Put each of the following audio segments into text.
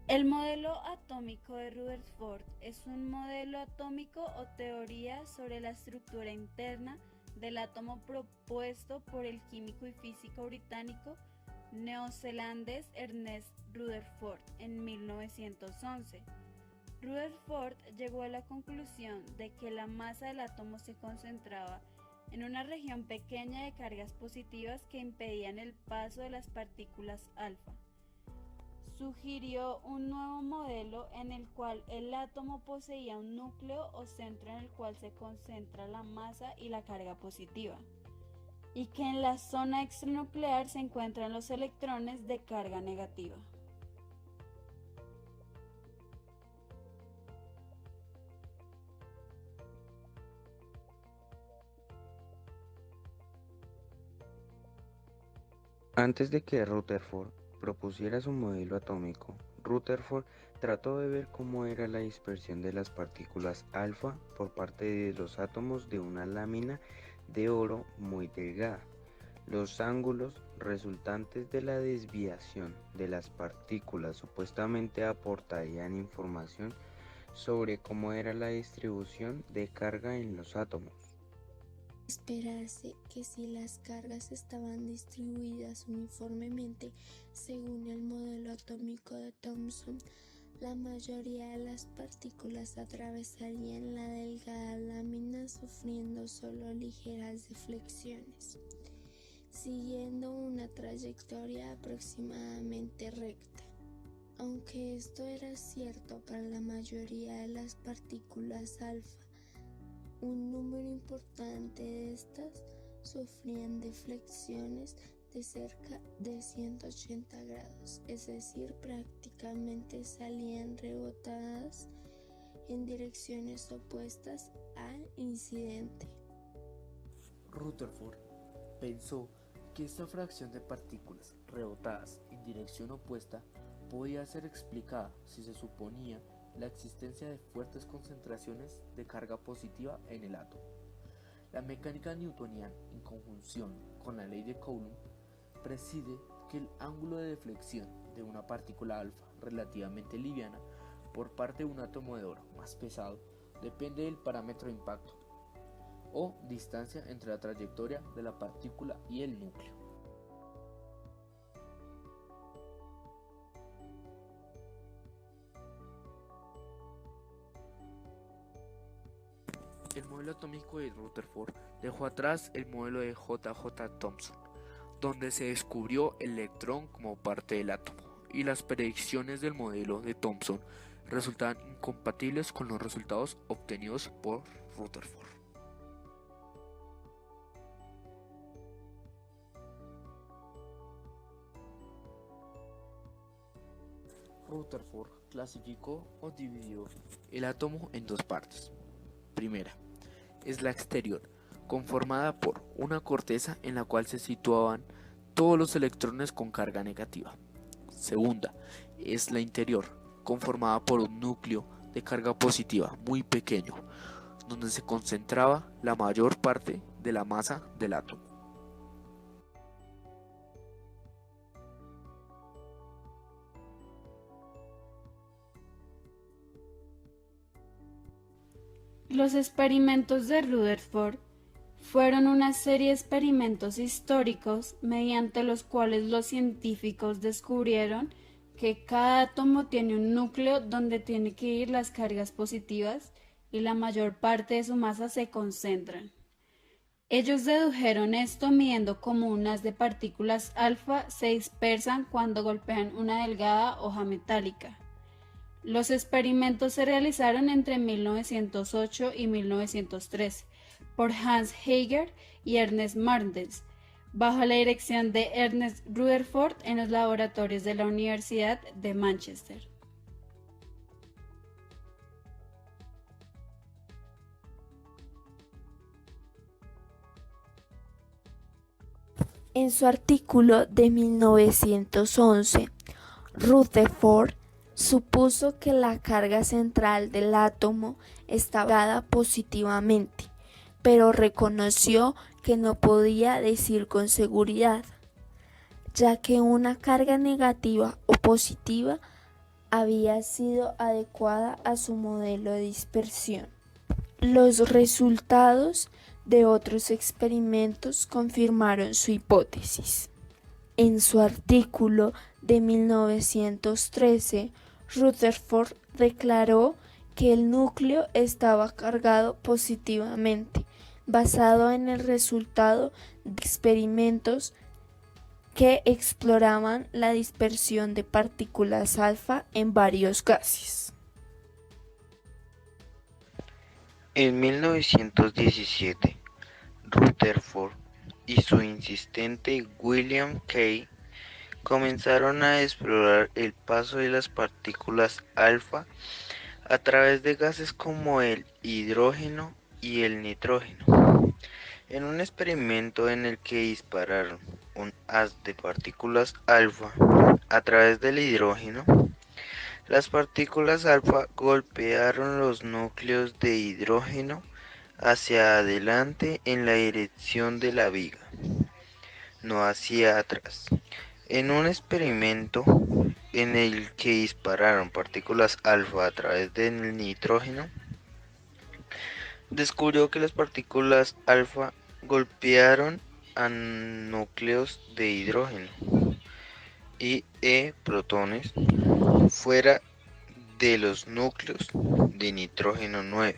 El modelo atómico de Rutherford es un modelo atómico o teoría sobre la estructura interna del átomo propuesto por el químico y físico británico neozelandés Ernest Rutherford en 1911. Rutherford llegó a la conclusión de que la masa del átomo se concentraba en una región pequeña de cargas positivas que impedían el paso de las partículas alfa. Sugirió un nuevo modelo en el cual el átomo poseía un núcleo o centro en el cual se concentra la masa y la carga positiva, y que en la zona extranuclear se encuentran los electrones de carga negativa. Antes de que Rutherford propusiera su modelo atómico, Rutherford trató de ver cómo era la dispersión de las partículas alfa por parte de los átomos de una lámina de oro muy delgada. Los ángulos resultantes de la desviación de las partículas supuestamente aportarían información sobre cómo era la distribución de carga en los átomos. Esperarse que si las cargas estaban distribuidas uniformemente según el modelo atómico de Thomson, la mayoría de las partículas atravesarían la delgada lámina sufriendo solo ligeras deflexiones, siguiendo una trayectoria aproximadamente recta. Aunque esto era cierto para la mayoría de las partículas alfa, un número importante de estas sufrían deflexiones de cerca de 180 grados, es decir, prácticamente salían rebotadas en direcciones opuestas al incidente. Rutherford pensó que esta fracción de partículas rebotadas en dirección opuesta podía ser explicada si se suponía la existencia de fuertes concentraciones de carga positiva en el átomo. La mecánica newtoniana, en conjunción con la ley de Coulomb, preside que el ángulo de deflexión de una partícula alfa relativamente liviana por parte de un átomo de oro más pesado depende del parámetro de impacto o distancia entre la trayectoria de la partícula y el núcleo. El modelo atómico de Rutherford dejó atrás el modelo de J. J. Thomson, donde se descubrió el electrón como parte del átomo, y las predicciones del modelo de Thomson resultaban incompatibles con los resultados obtenidos por Rutherford. Rutherford clasificó o dividió el átomo en dos partes. Primera, es la exterior, conformada por una corteza en la cual se situaban todos los electrones con carga negativa. Segunda, es la interior, conformada por un núcleo de carga positiva muy pequeño, donde se concentraba la mayor parte de la masa del átomo. Los experimentos de Rutherford fueron una serie de experimentos históricos mediante los cuales los científicos descubrieron que cada átomo tiene un núcleo donde tienen que ir las cargas positivas y la mayor parte de su masa se concentran. Ellos dedujeron esto midiendo cómo unas de partículas alfa se dispersan cuando golpean una delgada hoja metálica. Los experimentos se realizaron entre 1908 y 1913 por Hans Geiger y Ernest Martens, bajo la dirección de Ernest Rutherford en los laboratorios de la Universidad de Manchester. En su artículo de 1911, Rutherford supuso que la carga central del átomo estaba cargada positivamente, pero reconoció que no podía decir con seguridad, ya que una carga negativa o positiva había sido adecuada a su modelo de dispersión. Los resultados de otros experimentos confirmaron su hipótesis. En su artículo de 1913, Rutherford declaró que el núcleo estaba cargado positivamente, basado en el resultado de experimentos que exploraban la dispersión de partículas alfa en varios gases. En 1917, Rutherford y su asistente William Kay comenzaron a explorar el paso de las partículas alfa a través de gases como el hidrógeno y el nitrógeno. En un experimento en el que dispararon un haz de partículas alfa a través del hidrógeno, las partículas alfa golpearon los núcleos de hidrógeno hacia adelante en la dirección de la viga, no hacia atrás. En un experimento en el que dispararon partículas alfa a través del nitrógeno, descubrió que las partículas alfa golpearon a núcleos de hidrógeno y protones fuera de los núcleos de nitrógeno 9.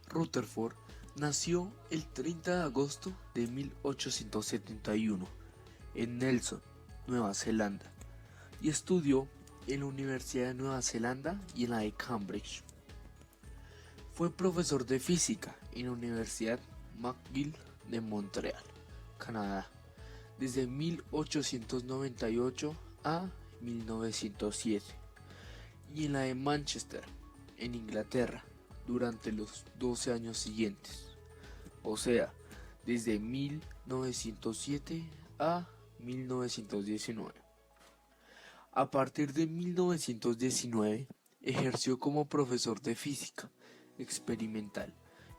Rutherford nació el 30 de agosto de 1871 en Nelson, Nueva Zelanda, y estudió en la Universidad de Nueva Zelanda y en la de Cambridge. Fue profesor de física en la Universidad McGill de Montreal, Canadá, desde 1898 a 1907, y en la de Manchester, en Inglaterra, durante los 12 años siguientes, o sea, desde 1907 a 1919. A partir de 1919, ejerció como profesor de física experimental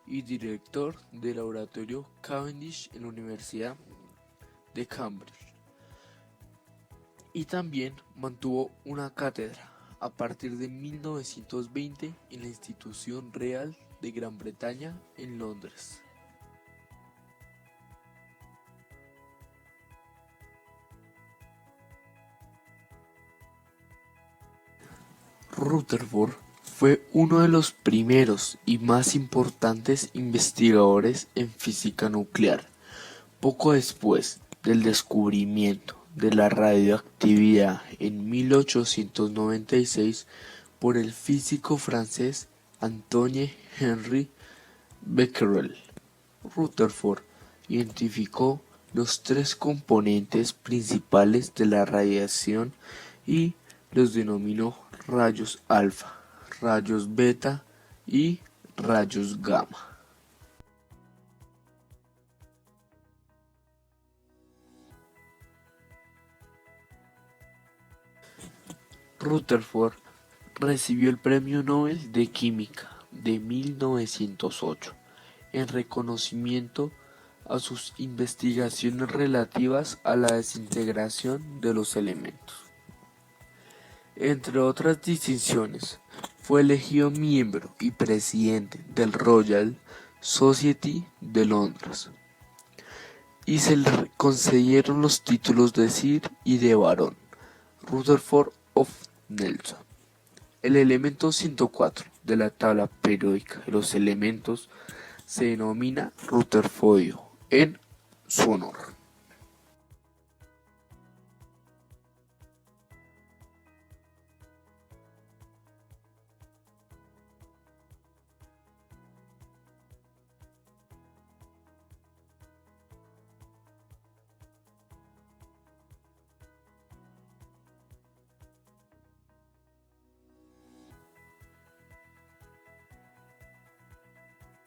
y director del laboratorio Cavendish en la Universidad de Cambridge. Y también mantuvo una cátedra a partir de 1920 en la Institución Real de Gran Bretaña en Londres. Rutherford fue uno de los primeros y más importantes investigadores en física nuclear, poco después del descubrimiento de la radioactividad en 1896 por el físico francés Antoine-Henri Becquerel. Rutherford identificó los tres componentes principales de la radiación y los denominó rayos alfa, rayos beta y rayos gamma. Rutherford recibió el Premio Nobel de Química de 1908 en reconocimiento a sus investigaciones relativas a la desintegración de los elementos. Entre otras distinciones, fue elegido miembro y presidente del Royal Society de Londres, y se le concedieron los títulos de Sir y de Barón Rutherford of Nelson. El elemento 104 de la tabla periódica de los elementos se denomina Rutherfordio en su honor.